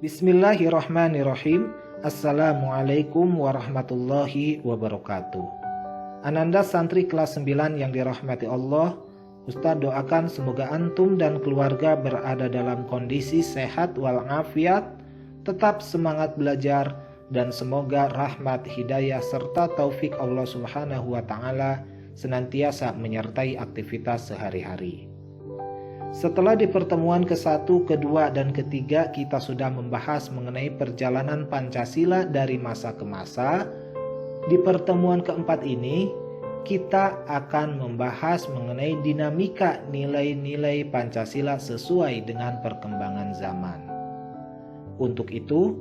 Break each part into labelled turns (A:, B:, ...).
A: Bismillahirrahmanirrahim. Assalamualaikum warahmatullahi wabarakatuh. Ananda santri kelas 9 yang dirahmati Allah, Ustaz doakan semoga antum dan keluarga berada dalam kondisi sehat walafiat, tetap semangat belajar, dan semoga rahmat, hidayah, serta taufik Allah Subhanahu wa Ta'ala senantiasa menyertai aktivitas sehari-hari. Setelah di pertemuan ke-1, ke-2, dan ke-3 kita sudah membahas mengenai perjalanan Pancasila dari masa ke masa. Di pertemuan ke-4 ini kita akan membahas mengenai dinamika nilai-nilai Pancasila sesuai dengan perkembangan zaman. Untuk itu,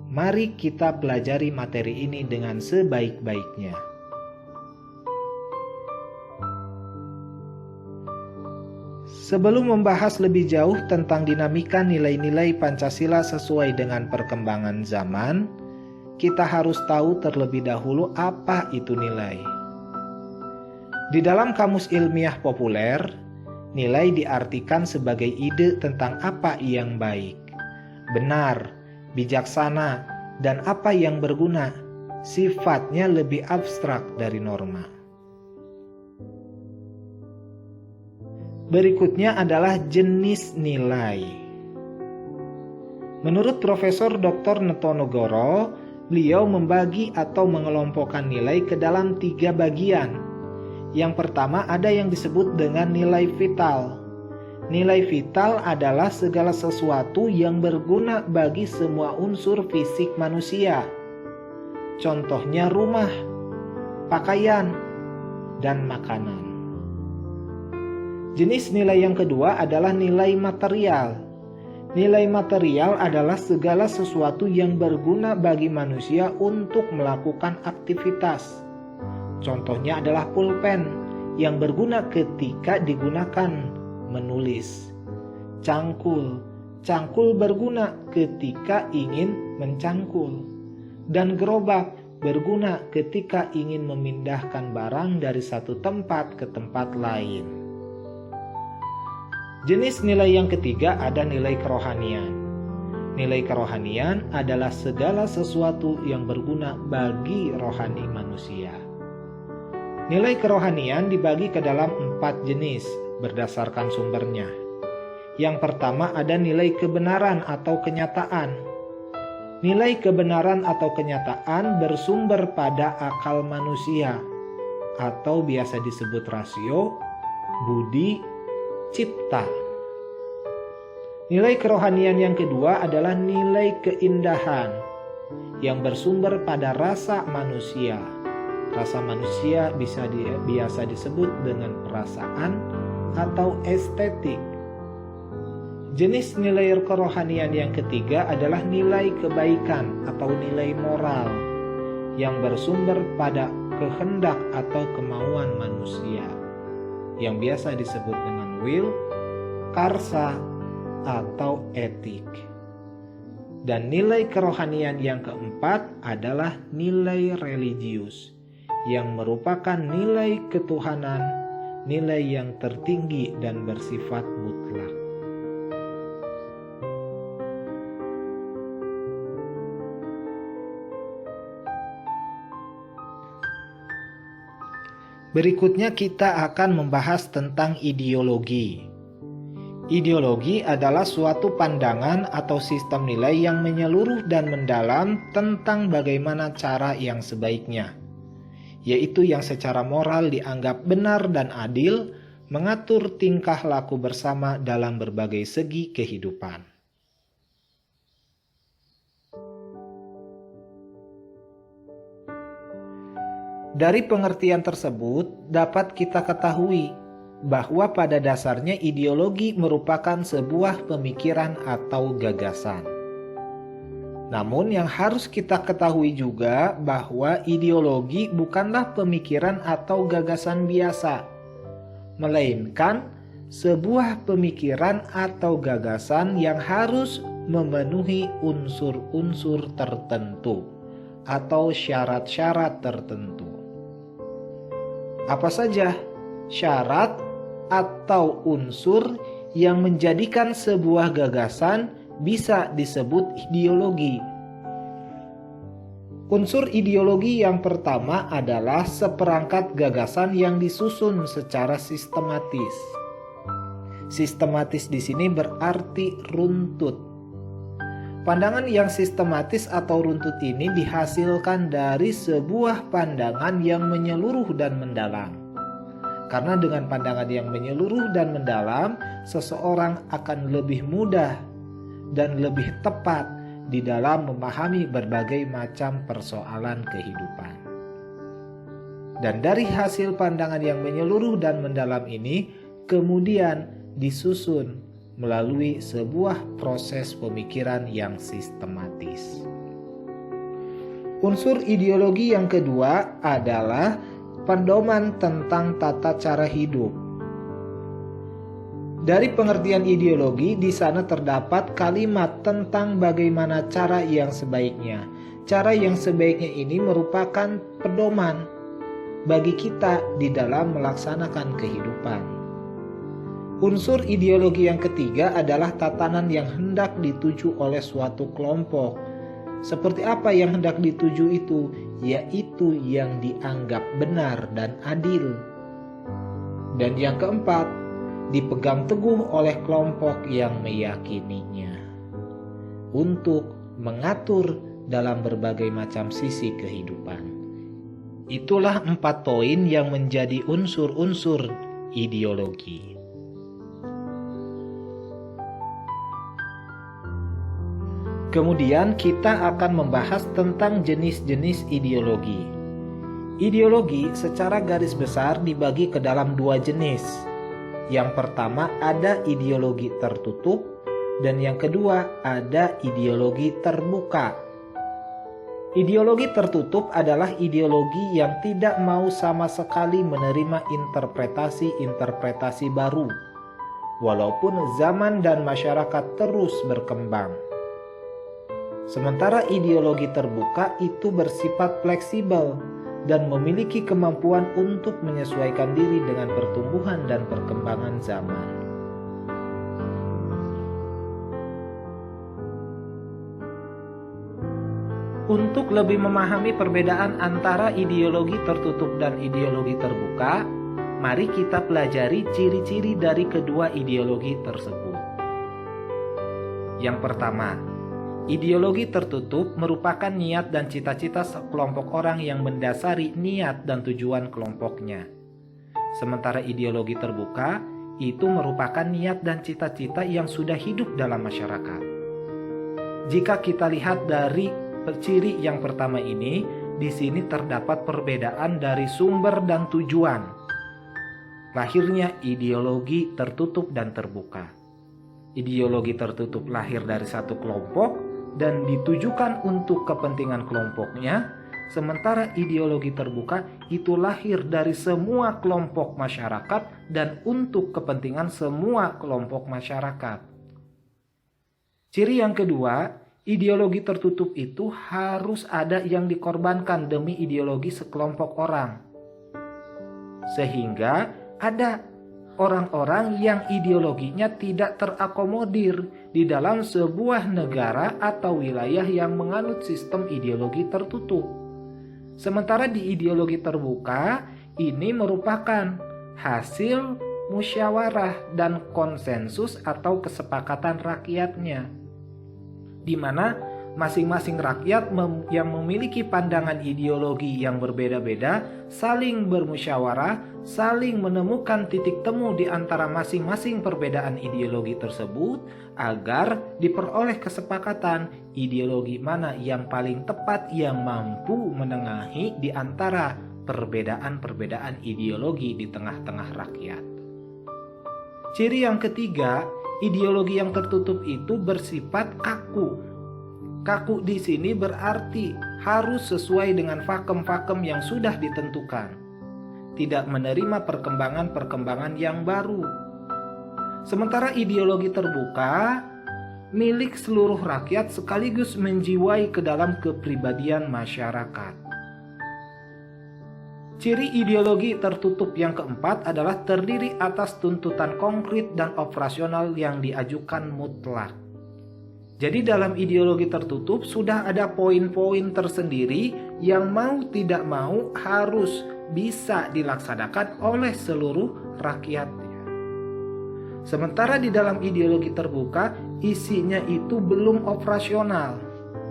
A: mari kita pelajari materi ini dengan sebaik-baiknya. Sebelum membahas lebih jauh tentang dinamika nilai-nilai Pancasila sesuai dengan perkembangan zaman, kita harus tahu terlebih dahulu apa itu nilai. Di dalam kamus ilmiah populer, nilai diartikan sebagai ide tentang apa yang baik, benar, bijaksana, dan apa yang berguna. Sifatnya lebih abstrak dari norma. Berikutnya adalah jenis nilai. Menurut Profesor Dr. Netonogoro, beliau membagi atau mengelompokkan nilai ke dalam 3 bagian. Yang pertama ada yang disebut dengan nilai vital. Nilai vital adalah segala sesuatu yang berguna bagi semua unsur fisik manusia. Contohnya rumah, pakaian, dan makanan. Jenis nilai yang kedua adalah nilai material. Nilai material adalah segala sesuatu yang berguna bagi manusia untuk melakukan aktivitas. Contohnya adalah pulpen yang berguna ketika digunakan menulis. Cangkul berguna ketika ingin mencangkul. Dan gerobak berguna ketika ingin memindahkan barang dari satu tempat ke tempat lain. Jenis nilai yang ketiga ada nilai kerohanian. Nilai kerohanian adalah segala sesuatu yang berguna bagi rohani manusia. Nilai kerohanian dibagi ke dalam 4 jenis berdasarkan sumbernya. Yang pertama ada nilai kebenaran atau kenyataan. Nilai kebenaran atau kenyataan bersumber pada akal manusia atau biasa disebut rasio, budi, cipta. Nilai kerohanian yang kedua adalah nilai keindahan yang bersumber pada rasa manusia. Rasa manusia biasa disebut dengan perasaan atau estetik. Jenis nilai kerohanian yang ketiga adalah nilai kebaikan atau nilai moral yang bersumber pada kehendak atau kemauan manusia yang biasa disebut dengan will, karsa, atau etik. Dan nilai kerohanian yang keempat adalah nilai religius yang merupakan nilai ketuhanan, nilai yang tertinggi dan bersifat mutlak. Berikutnya kita akan membahas tentang ideologi. Ideologi adalah suatu pandangan atau sistem nilai yang menyeluruh dan mendalam tentang bagaimana cara yang sebaiknya, yaitu yang secara moral dianggap benar dan adil, mengatur tingkah laku bersama dalam berbagai segi kehidupan. Dari pengertian tersebut dapat kita ketahui bahwa pada dasarnya ideologi merupakan sebuah pemikiran atau gagasan. Namun yang harus kita ketahui juga bahwa ideologi bukanlah pemikiran atau gagasan biasa, melainkan sebuah pemikiran atau gagasan yang harus memenuhi unsur-unsur tertentu atau syarat-syarat tertentu. Apa saja syarat atau unsur yang menjadikan sebuah gagasan bisa disebut ideologi. Unsur ideologi yang pertama adalah seperangkat gagasan yang disusun secara sistematis. Sistematis di sini berarti runtut. Pandangan yang sistematis atau runtut ini dihasilkan dari sebuah pandangan yang menyeluruh dan mendalam. Karena dengan pandangan yang menyeluruh dan mendalam, seseorang akan lebih mudah dan lebih tepat di dalam memahami berbagai macam persoalan kehidupan. Dan dari hasil pandangan yang menyeluruh dan mendalam ini, kemudian disusun melalui sebuah proses pemikiran yang sistematis. Unsur ideologi yang kedua adalah pedoman tentang tata cara hidup. Dari pengertian ideologi, di sana terdapat kalimat tentang bagaimana cara yang sebaiknya. Cara yang sebaiknya ini merupakan pedoman bagi kita di dalam melaksanakan kehidupan. Unsur ideologi yang ketiga adalah tatanan yang hendak dituju oleh suatu kelompok. Seperti apa yang hendak dituju itu? Yaitu yang dianggap benar dan adil. Dan yang keempat, dipegang teguh oleh kelompok yang meyakininya untuk mengatur dalam berbagai macam sisi kehidupan. Itulah 4 poin yang menjadi unsur-unsur ideologi. Kemudian kita akan membahas tentang jenis-jenis ideologi. Ideologi secara garis besar dibagi ke dalam 2 jenis. Yang pertama ada ideologi tertutup dan yang kedua ada ideologi terbuka. Ideologi tertutup adalah ideologi yang tidak mau sama sekali menerima interpretasi-interpretasi baru, walaupun zaman dan masyarakat terus berkembang. Sementara ideologi terbuka itu bersifat fleksibel dan memiliki kemampuan untuk menyesuaikan diri dengan pertumbuhan dan perkembangan zaman. Untuk lebih memahami perbedaan antara ideologi tertutup dan ideologi terbuka, mari kita pelajari ciri-ciri dari kedua ideologi tersebut. Yang pertama, ideologi tertutup merupakan niat dan cita-cita sekelompok orang yang mendasari niat dan tujuan kelompoknya. Sementara ideologi terbuka itu merupakan niat dan cita-cita yang sudah hidup dalam masyarakat. Jika kita lihat dari ciri yang pertama ini, di sini terdapat perbedaan dari sumber dan tujuan. Lahirnya ideologi tertutup dan terbuka. Ideologi tertutup lahir dari satu kelompok dan ditujukan untuk kepentingan kelompoknya, sementara ideologi terbuka itu lahir dari semua kelompok masyarakat dan untuk kepentingan semua kelompok masyarakat. Ciri yang kedua, ideologi tertutup itu harus ada yang dikorbankan demi ideologi sekelompok orang. Sehingga ada orang-orang yang ideologinya tidak terakomodir di dalam sebuah negara atau wilayah yang menganut sistem ideologi tertutup. Sementara di ideologi terbuka, ini merupakan hasil musyawarah dan konsensus atau kesepakatan rakyatnya, di mana masing-masing rakyat yang memiliki pandangan ideologi yang berbeda-beda saling bermusyawarah, saling menemukan titik temu di antara masing-masing perbedaan ideologi tersebut agar diperoleh kesepakatan ideologi mana yang paling tepat yang mampu menengahi di antara perbedaan-perbedaan ideologi di tengah-tengah rakyat. Ciri yang ketiga, ideologi yang tertutup itu bersifat kaku. Kaku di sini berarti harus sesuai dengan vakum-vakum yang sudah ditentukan. Tidak menerima perkembangan-perkembangan yang baru. Sementara ideologi terbuka milik seluruh rakyat sekaligus menjiwai ke dalam kepribadian masyarakat. Ciri ideologi tertutup yang keempat adalah terdiri atas tuntutan konkret dan operasional yang diajukan mutlak. Jadi dalam ideologi tertutup sudah ada poin-poin tersendiri yang mau tidak mau harus bisa dilaksanakan oleh seluruh rakyatnya. Sementara di dalam ideologi terbuka isinya itu belum operasional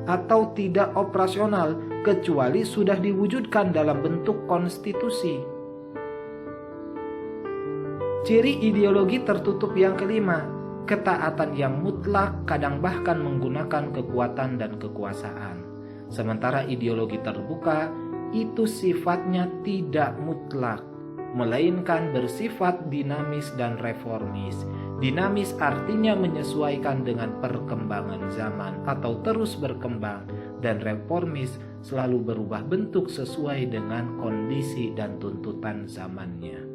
A: atau tidak operasional kecuali sudah diwujudkan dalam bentuk konstitusi. Ciri ideologi tertutup yang kelima, ketaatan yang mutlak kadang bahkan menggunakan kekuatan dan kekuasaan. Sementara ideologi terbuka itu sifatnya tidak mutlak, melainkan bersifat dinamis dan reformis. Dinamis artinya menyesuaikan dengan perkembangan zaman atau terus berkembang, dan reformis selalu berubah bentuk sesuai dengan kondisi dan tuntutan zamannya.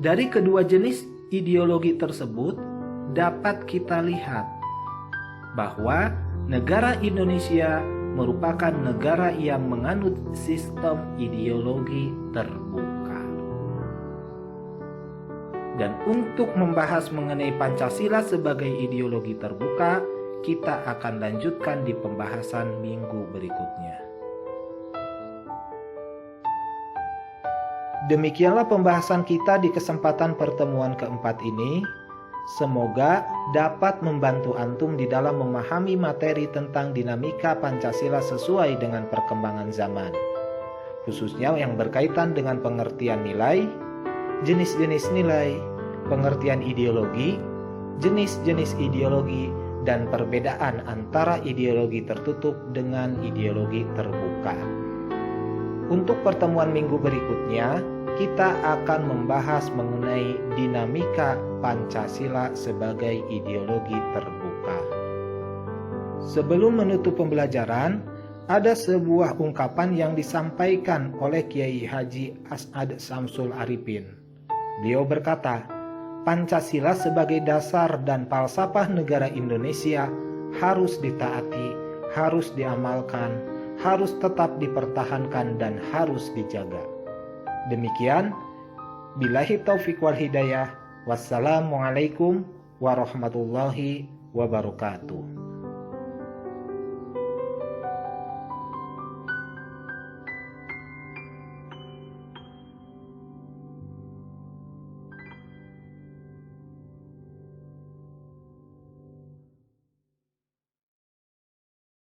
A: Dari kedua jenis ideologi tersebut dapat kita lihat bahwa negara Indonesia merupakan negara yang menganut sistem ideologi terbuka. Dan untuk membahas mengenai Pancasila sebagai ideologi terbuka, kita akan lanjutkan di pembahasan minggu berikutnya. Demikianlah pembahasan kita di kesempatan pertemuan keempat ini. Semoga dapat membantu antum di dalam memahami materi tentang dinamika Pancasila sesuai dengan perkembangan zaman, khususnya yang berkaitan dengan pengertian nilai, jenis-jenis nilai, pengertian ideologi, jenis-jenis ideologi, dan perbedaan antara ideologi tertutup dengan ideologi terbuka. Untuk pertemuan minggu berikutnya, kita akan membahas mengenai dinamika Pancasila sebagai ideologi terbuka. Sebelum menutup pembelajaran, ada sebuah ungkapan yang disampaikan oleh Kiai Haji As'ad Samsul Arifin. Beliau berkata, Pancasila sebagai dasar dan falsafah negara Indonesia harus ditaati, harus diamalkan, harus tetap dipertahankan dan harus dijaga. Demikian, billahi taufiq wal hidayah. Wassalamualaikum warahmatullahi wabarakatuh.